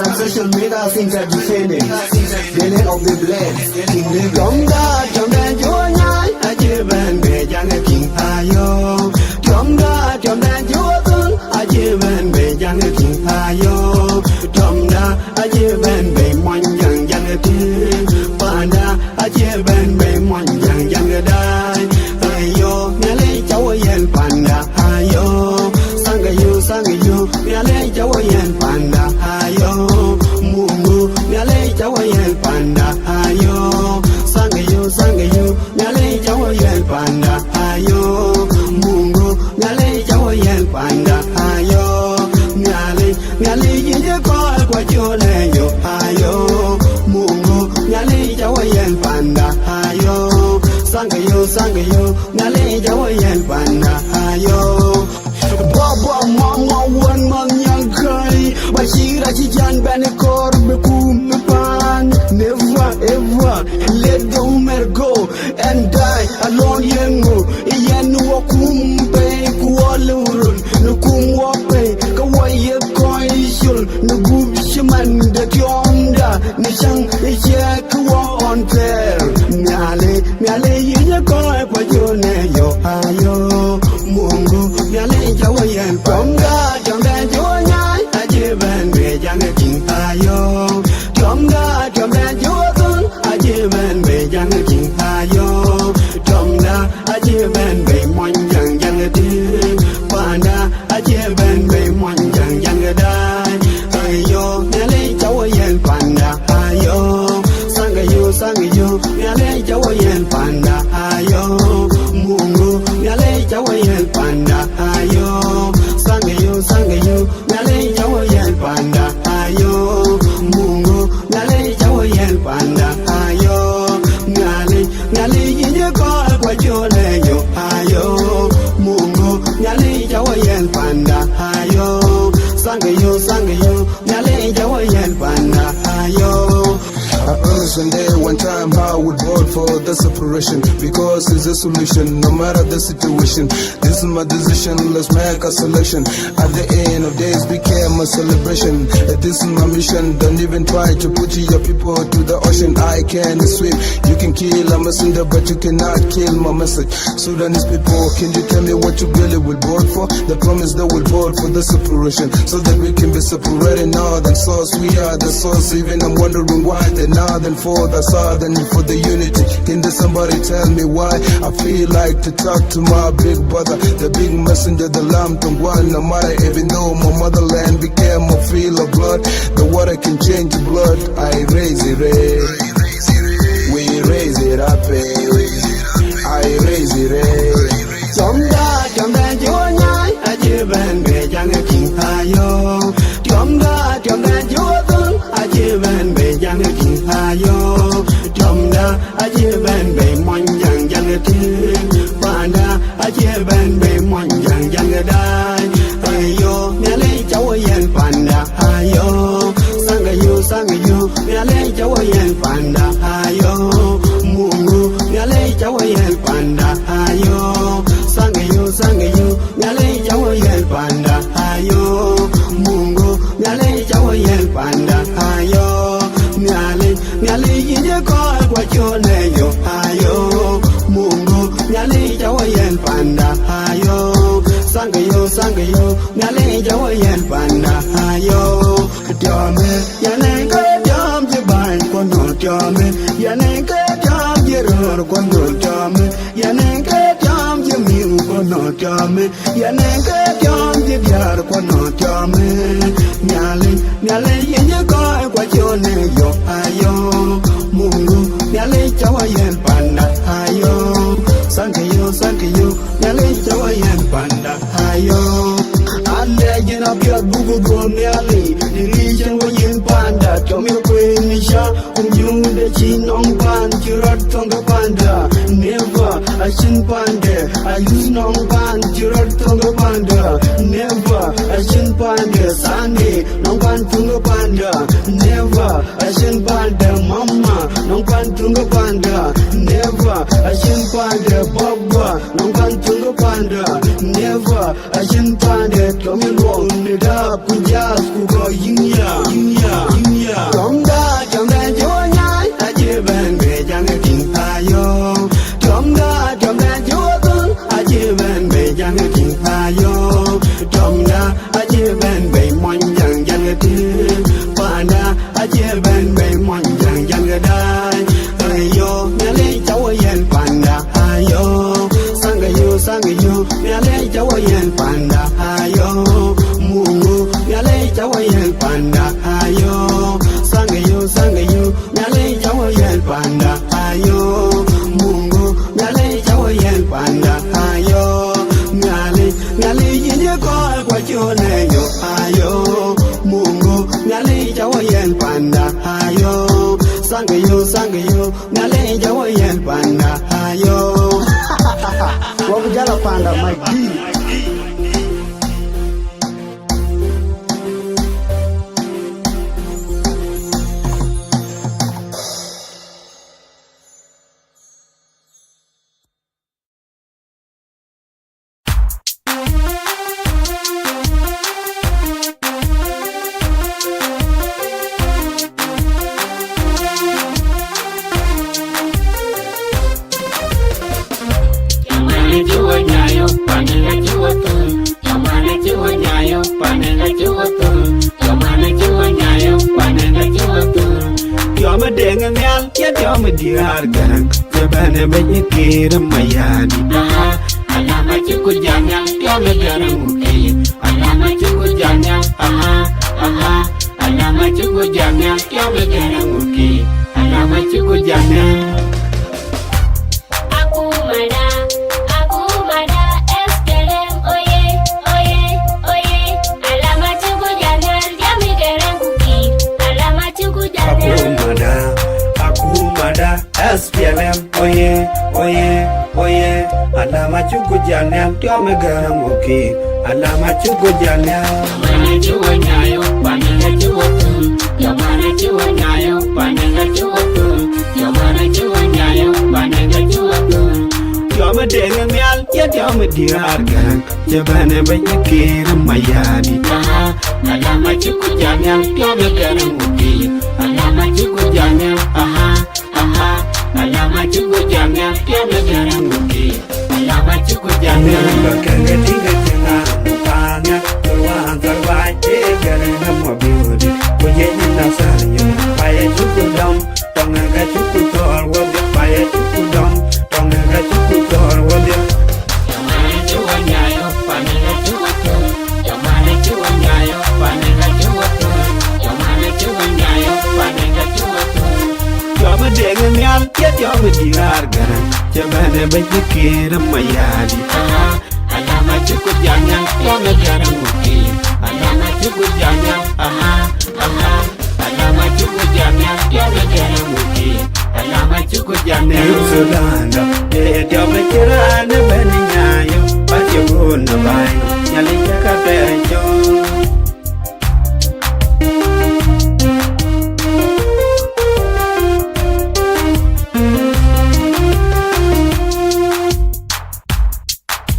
on social media things are defending. Dealing of the blade. King the Gomda, Jomda, Joanai, Ajiban, Bejanga King Ayo. Jomda, Joatun, Ajiban, Bejanga King Ayo. Jomda, Ajiban, Bemoan Yang Yangati. Panda, Ajiban, Bemoan Yang Yangadai. Ayo, Nale Jawayan Panda, Ayo. Sangayu, Yale Jawayan Panda, Ayo. Mungu, Yale Jawayan Panda, Ayo. Sangayu, Yale Jawayan Panda, Ayo. Mungu, Yale Jawayan Panda, Ayo. Yale Yinja Koi Kwajole Yo, Ayo. Mungu, Yale Jawayan Panda, Ayo. Sangayu, Yale Jawayan Panda, Ayo. Baba mama one man yang kai Bashira chijan banekor bekum pan. Never ever let the woman go and die alone yengu. Yen wakum pe kualurun nukum wape kawaye koi shul nugub shaman de kyomda nishang ishe kwa on fair. Miale yeye koi kwa jone yo ayo. Mungu Yale Jawayan Panda, Jomda Joanai, Ajiban, Bejanga King Ayo. Jomda Joatun, Ajiban, Bejanga King Ayo. Jomda Ajiban, Bemoan Yang Yangati. Panda, Ajiban, Bemoan Yang Yangadai. Ayo, Yale Jawayan Panda, Ayo. Sangayu, Yale Jawayan Panda, Ayo. Mungu, Yale Jawayan Panda, Ayo. Sangayu, Yale Jawayan Panda, Ayo. Mungu, Yale Jawayan Panda, Ayo. Yale Yinja Koi Kwajole Yo, Ayo. Mungu, Yale Jawayan Panda, Ayo. Sangayu, Yale Jawayan Panda, Ayo. I understand there one time how I would vote for the separation, because it's a solution no matter the situation. This is my decision, let's make a selection. At the end of days became a celebration. This is my mission, don't even try to put your people to the ocean. I can swim, you can kill a messenger but you cannot kill my message. Sudanese people, can you tell me what you really will vote for? The promise that we'll vote for the separation, so that we can be separated. North and south, we are the source. Even I'm wondering why the northern for the southern for the unity. Can there somebody tell me why? I feel like to talk to my big brother, the big messenger, the lamb to one. No matter, even though my motherland became a field of blood, the water can change blood. I raise it, we raise it up, I raise it. Jomda Joanai, Ajiban, Bejanga King Ayo. Jomda Joatun, Ajiban, Bejanga King Ayo. Jomda Ajiban, Bemoan Yang Yangati. Panda, Ajiban, Bemoan Yang Yangadai. Ayo, Yale Jawayan Panda, Ayo. Sangayu, Yale Jawayan Panda, Ayo. Mungu, Yale Jawayan Panda, Ayo. Sangayu, Yale Jawayan Panda, Ayo. Mungu, Yale Jawayan Panda, Ayo. Yale Yinja Koi Kwajole Yo, Ayo. Mungu, Yale Jawayan Panda, Ayo. Sangayu, Yale Jawayan Panda, Ayo. Jome, Yale Jom Jiban Kono Jome, Yale Jom Jirur Kono Jome, Yale Jom Jimiu Kono Jome, Yale Jom Jibyar Kono Jome. Nyale Yinja Koi Kwajole Yo, Ayo. Mungu, Yale Jawayan Panda, Ayo. Sangayu, Yale Jawayan Panda, Ayo. Legend of your Bugu Nyali, the region where you panda, Tommy Queen Nisha, you the chin on pan, Jurat Tonga Panda, never a chin panda, I use non pan, Jurat Tonga Panda, never a chin panda, Sunday, non pan Tunga Panda, never a chin panda, Mama, non pan Tunga Panda, never a chin panda, Baba, non pan Tunga Panda, never a chin panda, Tommy Long, the Kujas, Kugo, Yinya. jawayen panda hayo mungu nyale jawayen panda hayo sangayo nyale jawayen panda hayo mungu nyale jawayen panda hayo nyale yinye ko kwa chone yo hayo mungu nyale jawayen panda hayo sangayo nyale jawayen panda hayo wabujala panda my D. Diargan jabane bayi kiram mayadi alama cukup jangan tiada garang muki alama cukup jangan alama cukup jangan tiada garang muki alama cukup jangan aku mana SPLM oye alama cukup jangan tiada garang muki alama cukup jangan Mada SPLM oye alama chuku janel tiome garang muki alama chuku janel mana chuwa nyayo panenga chuwa tu yamana chuwa nyayo panenga chuwa tu yamana chuwa nyayo panenga chuwa tu tiome denga mial ya tiome diargan jabane bayi kiram mayadi alama chuku janel tiome garang muki alama chuku janel alama cukup jangan tiada garang muki alama cukup jangan bakanga tiga tengah mukanya keluar terbaik garang nama biudi punya nasanya payah cukup dom tonga cukup tol wadah payah cukup dom tonga cukup tol wadah yang mana cuba nyayo panenga cuba tu yang mana cuba nyayo panenga cuba tu yang mana cuba nyayo panenga cuba tu Jama dengan mial ya jama diargan jabane bayi kiram mayadi alama cukup jangan tiada garang muki alama cukup jangan alama cukup jangan tiada garang muki alama cukup jangan Yusudanda ya jama kirana bani nyayo pati guna bayi nyali jakate jo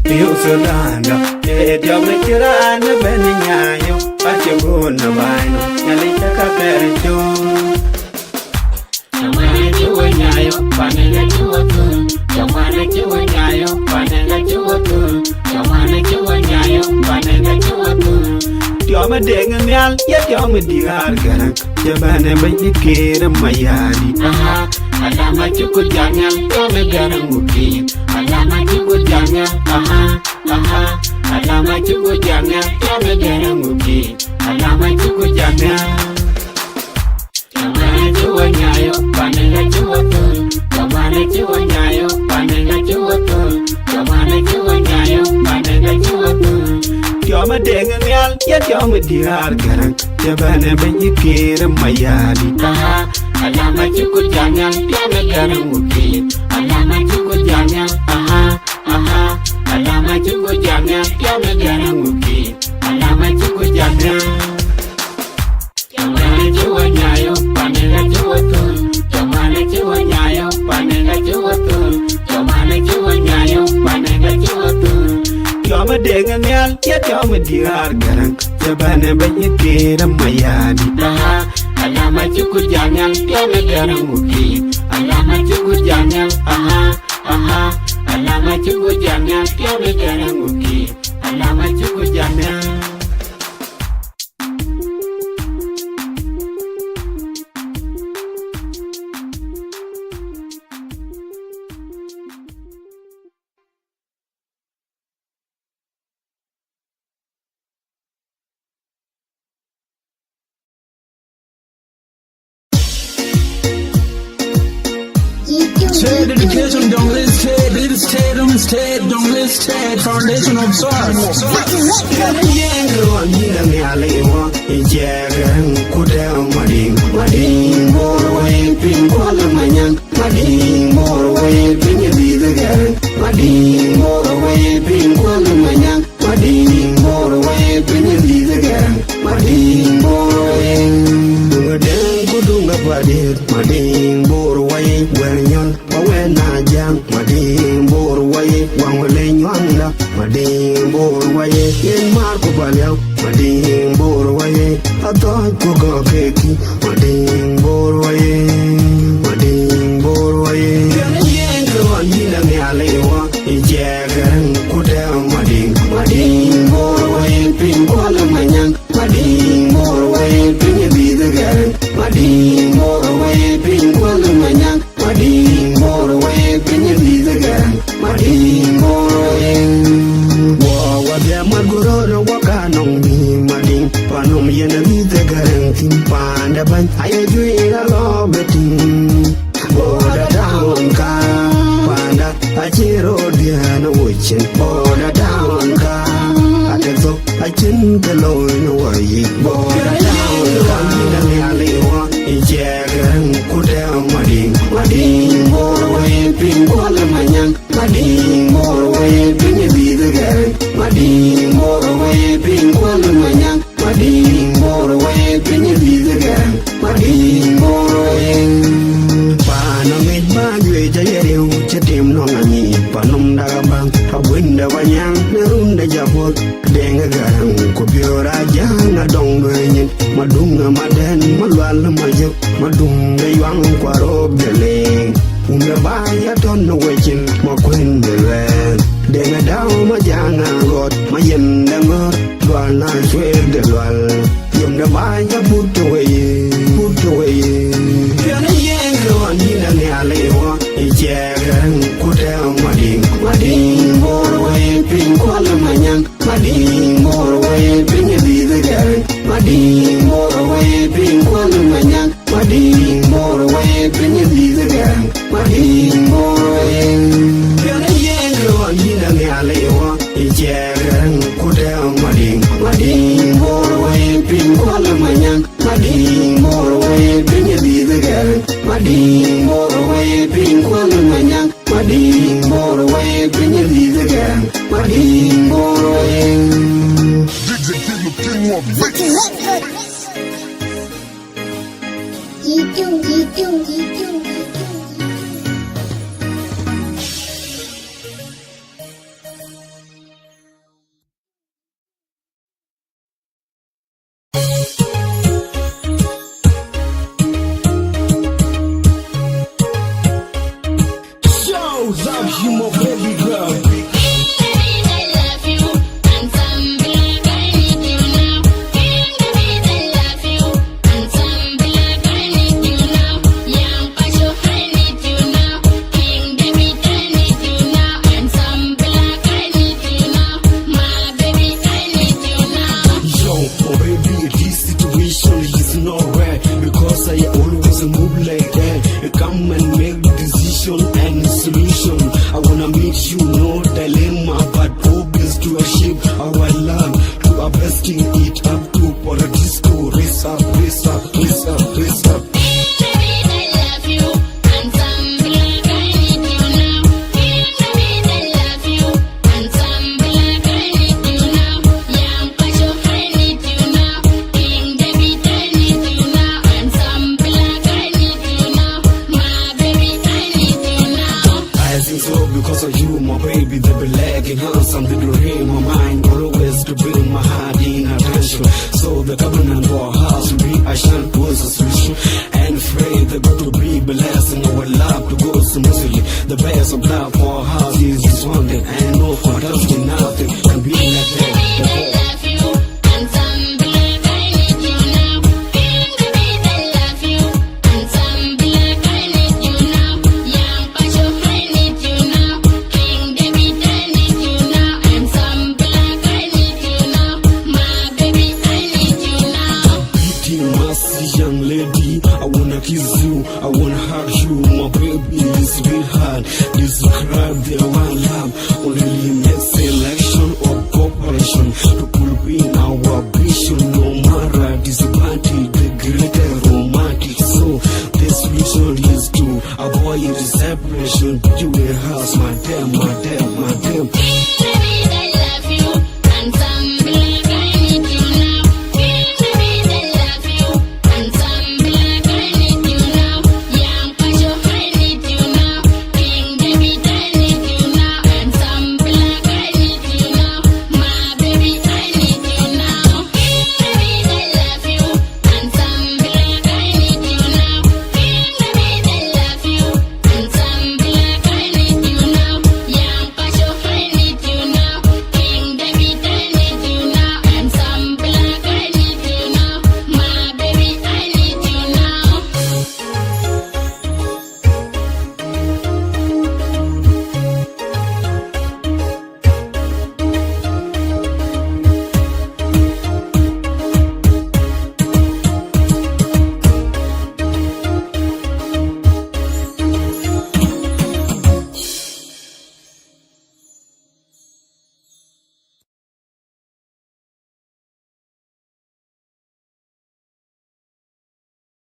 Yusudanda ya jama kirana bani nyayo pati guna bayi nyali jakate jo Yamana cuba nyayo panenga cuba tu yamana cuba nyayo panenga cuba tu yamana cuba nyayo panenga cuba tu Tioma dengan mial ya tioma diargan jabane bayi kiram mayadi alama cukup jangan tiada garang muki alama cukup jangan alama cukup jangan tiada garang muki alama cukup jangan yamana cuba nyayo panenga cuba tu yamana cuba nyayo panenga cuba tu yamana cuba nyayo panenga cuba tu Tioma dengan mial ya tioma diargan jabane bayi kiram mayadi alama cukup jangan tiada garang muki alama cukup jangan alama cukup jangan tiada garang muki alama cukup jangan yang mana cuba nyayo panenga cuba tu yang mana cuba nyayo panenga cuba tu yang mana cuba nyayo panenga cuba tu Tioma dengan mial ya tioma diargan jabane bayi kiram mayadi alama cukup jangan tiada garang muki alama cukup jangan alama cukup jangan tiada garang muki alama cukup jangan State education, don't list state, don't state, don't list state, foundation of source. Mading bor way wenyon bawe na jang mading bor way wangole nyanda mading bor way yen mar ko balyaw mading bor way ato ko go keki mading bor way yen ko anila me alewa ijegan kude mading bor way pin ko la manyang mading bor way pin bidagan mading bor way pin ko la manyang mading bor way pin bidagan mading bor way wa dia maguro wa kanong ni mading panom yena bidagan tin panda ban ayaju ira lo beting boda down ka panda achiro dia no wichin boda down ka atezo achin kalo no wai boda down ka ni alewa ijegan kude mading bor way pin ko la manyang mading bor way pin bidagan mading bor way pin ko la manyang mading bor way pin bidagan mading bor way panamit bagwe jayeu chetim no ngani panom daga bang awinda wanyang nerunda japot denga garang ko biora janga dong nyin madunga maden malwal majuk madunga yang kwaro bele unga baya ton no wechin mo kwendele denga daw majanga got mayenda ngor dwal na chwer de dwal yum da baya put away Nina ni alewa ijegan kude mading bor way pin ko la manyang mading bor way pin bidagan mading bor way pin ko la manyang mading bor way pin bidagan mading bor way Nina ni alewa ijegan kude mading bor way pin ko la manyang mading bor way pin bidagan mading bor way pin ko la manyang mading bor way pin bidagan mading bor way Love you, my baby girl. I wanna make you no dilemma, but obvious to achieve our love, to our besting it up to for a disco, race up, race up, race up, race up. Because of you, my baby, they be lagging handsome. They do read my mind, always to bring my heart in attention. So the covenant for our house will be a chance towards a solution. And afraid they got to be blessed and our love to go smoothly. The best of love